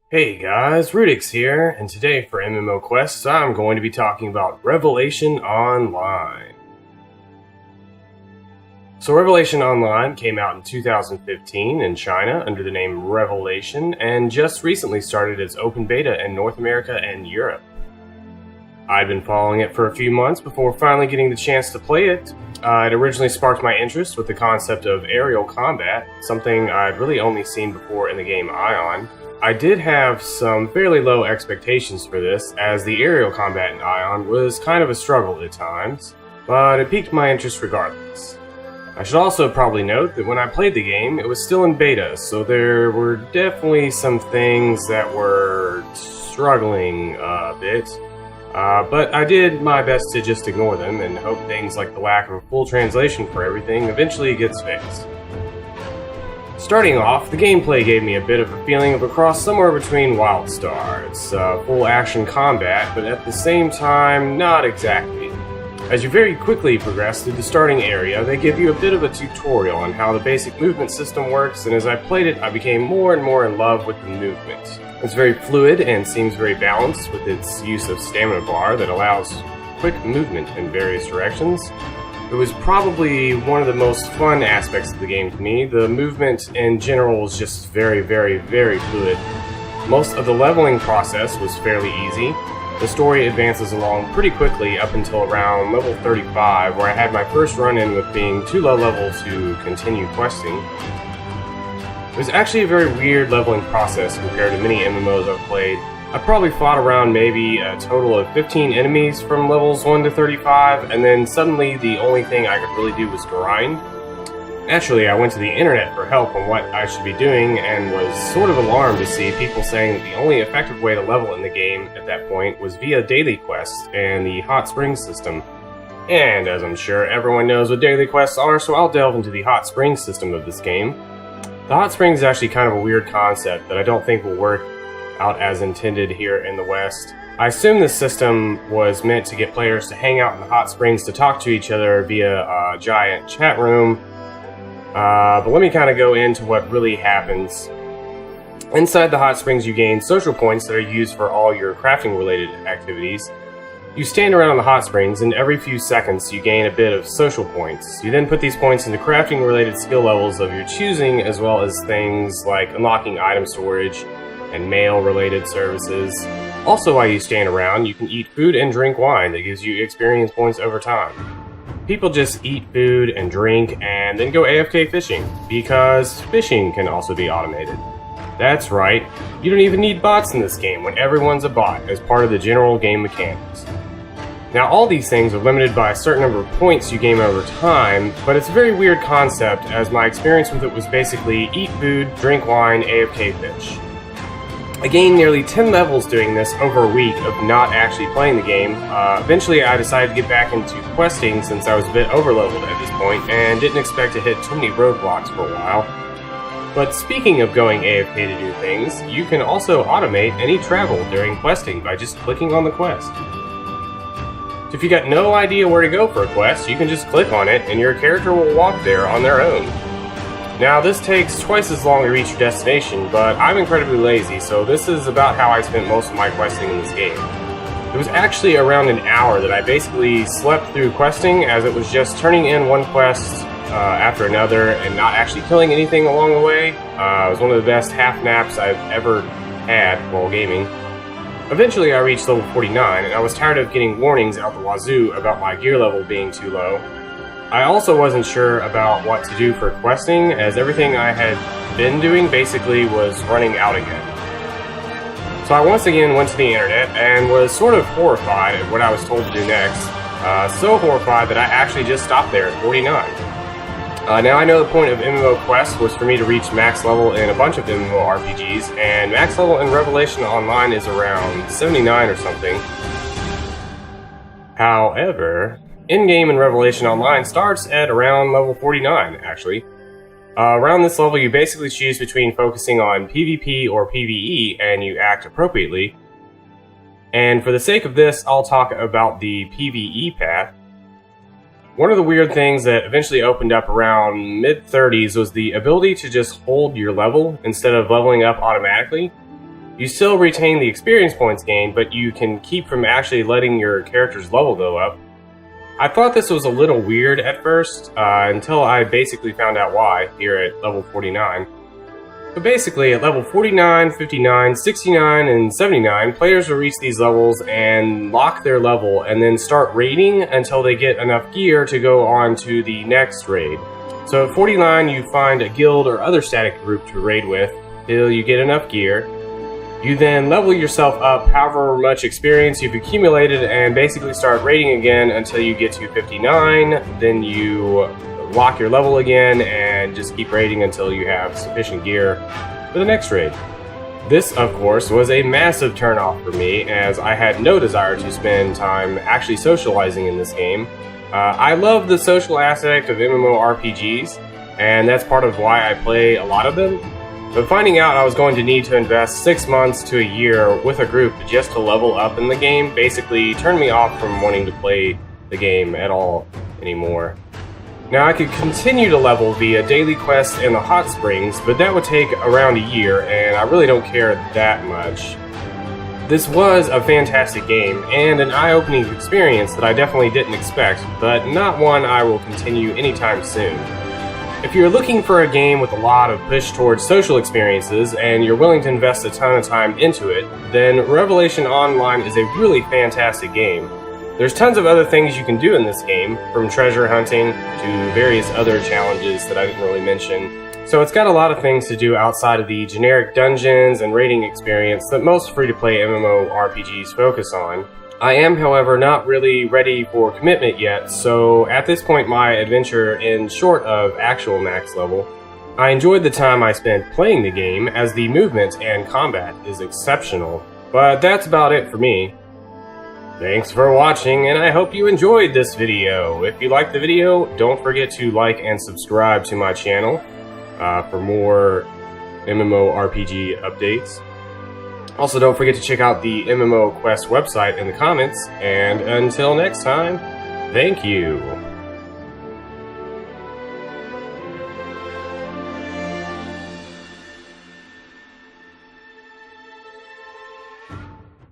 Hey guys, rudyxx here, and today for MMO Quest, I'm going to be talking about Revelation Online. So Revelation Online came out in 2015 in China under the name Revelation, and just recently started its open beta in North America and Europe. I'd been following it for a few months before finally getting the chance to play it. It originally sparked my interest with the concept of aerial combat, something I'd really only seen before in the game Ion. I did have some fairly low expectations for this, as the aerial combat in Ion was kind of a struggle at times, but it piqued my interest regardless. I should also probably note that when I played the game, it was still in beta, so there were definitely some things that were struggling a bit. But I did my best to just ignore them and hope things like the lack of a full translation for everything eventually gets fixed. Starting off, the gameplay gave me a bit of a feeling of a cross somewhere between WildStar. It's full action combat, but at the same time, not exactly. As you very quickly progress through the starting area, they give you a bit of a tutorial on how the basic movement system works, and as I played it, I became more and more in love with the movement. It's very fluid and seems very balanced with its use of stamina bar that allows quick movement in various directions. It was probably one of the most fun aspects of the game to me. The movement in general was just very fluid. Most of the leveling process was fairly easy. The story advances along pretty quickly up until around level 35, where I had my first run-in with being too low level to continue questing. It was actually a very weird leveling process compared to many MMOs I've played. I probably fought around maybe a total of 15 enemies from levels 1 to 35, and then suddenly the only thing I could really do was grind. Naturally, I went to the internet for help on what I should be doing, and was sort of alarmed to see people saying that the only effective way to level in the game at that point was via daily quests and the hot springs system. And as I'm sure everyone knows what daily quests are, so I'll delve into the hot springs system of this game. The hot springs is actually kind of a weird concept that I don't think will work out as intended here in the West. I assume this system was meant to get players to hang out in the hot springs to talk to each other via a giant chat room, but let me kind of go into what really happens. Inside the hot springs you gain social points that are used for all your crafting related activities. You stand around the hot springs, and every few seconds you gain a bit of social points. You then put these points into crafting related skill levels of your choosing, as well as things like unlocking item storage and mail-related services. Also, while you stand around, you can eat food and drink wine that gives you experience points over time. People just eat food and drink and then go AFK fishing, because fishing can also be automated. That's right, you don't even need bots in this game when everyone's a bot as part of the general game mechanics. Now, all these things are limited by a certain number of points you gain over time, but it's a very weird concept, as my experience with it was basically eat food, drink wine, AFK fish. I gained nearly 10 levels doing this over a week of not actually playing the game. Eventually I decided to get back into questing since I was a bit overleveled at this point and didn't expect to hit too many roadblocks for a while. But speaking of going AFK to do things, you can also automate any travel during questing by just clicking on the quest. So if you got no idea where to go for a quest, you can just click on it and your character will walk there on their own. Now, this takes twice as long to reach your destination, but I'm incredibly lazy, so this is about how I spent most of my questing in this game. It was actually around an hour that I basically slept through questing, as it was just turning in one quest after another and not actually killing anything along the way. It was one of the best half naps I've ever had while gaming. Eventually I reached level 49, and I was tired of getting warnings out the wazoo about my gear level being too low. I also wasn't sure about what to do for questing, as everything I had been doing basically was running out again. So I once again went to the internet and was sort of horrified at what I was told to do next. So horrified that I actually just stopped there at 49. Now I know the point of MMO Quest was for me to reach max level in a bunch of MMORPGs, and max level in Revelation Online is around 79 or something. However, in-game in Revelation Online starts at around level 49, actually. Around this level, you basically choose between focusing on PvP or PvE, and you act appropriately. And for the sake of this, I'll talk about the PvE path. One of the weird things that eventually opened up around mid-30s was the ability to just hold your level instead of leveling up automatically. You still retain the experience points gained, but you can keep from actually letting your character's level go up. I thought this was a little weird at first, until I basically found out why here at level 49. But basically, at level 49, 59, 69, and 79, players will reach these levels and lock their level and then start raiding until they get enough gear to go on to the next raid. So at 49, you find a guild or other static group to raid with till you get enough gear. You then level yourself up however much experience you've accumulated and basically start raiding again until you get to 59. Then you lock your level again and just keep raiding until you have sufficient gear for the next raid. This, of course, was a massive turnoff for me, as I had no desire to spend time actually socializing in this game. I love the social aspect of MMORPGs, and that's part of why I play a lot of them. But finding out I was going to need to invest 6 months to a year with a group just to level up in the game basically turned me off from wanting to play the game at all anymore. Now, I could continue to level via daily quests and the hot springs, but that would take around a year, and I really don't care that much. This was a fantastic game, and an eye-opening experience that I definitely didn't expect, but not one I will continue anytime soon. If you're looking for a game with a lot of push towards social experiences, and you're willing to invest a ton of time into it, then Revelation Online is a really fantastic game. There's tons of other things you can do in this game, from treasure hunting to various other challenges that I didn't really mention. So it's got a lot of things to do outside of the generic dungeons and raiding experience that most free-to-play MMORPGs focus on. I am, however, not really ready for commitment yet, so at this point my adventure ends short of actual max level. I enjoyed the time I spent playing the game, as the movement and combat is exceptional, but that's about it for me. Thanks for watching, and I hope you enjoyed this video. If you liked the video, don't forget to like and subscribe to my channel for more MMORPG updates. Also, don't forget to check out the MMO Quest website in the comments, and until next time, thank you.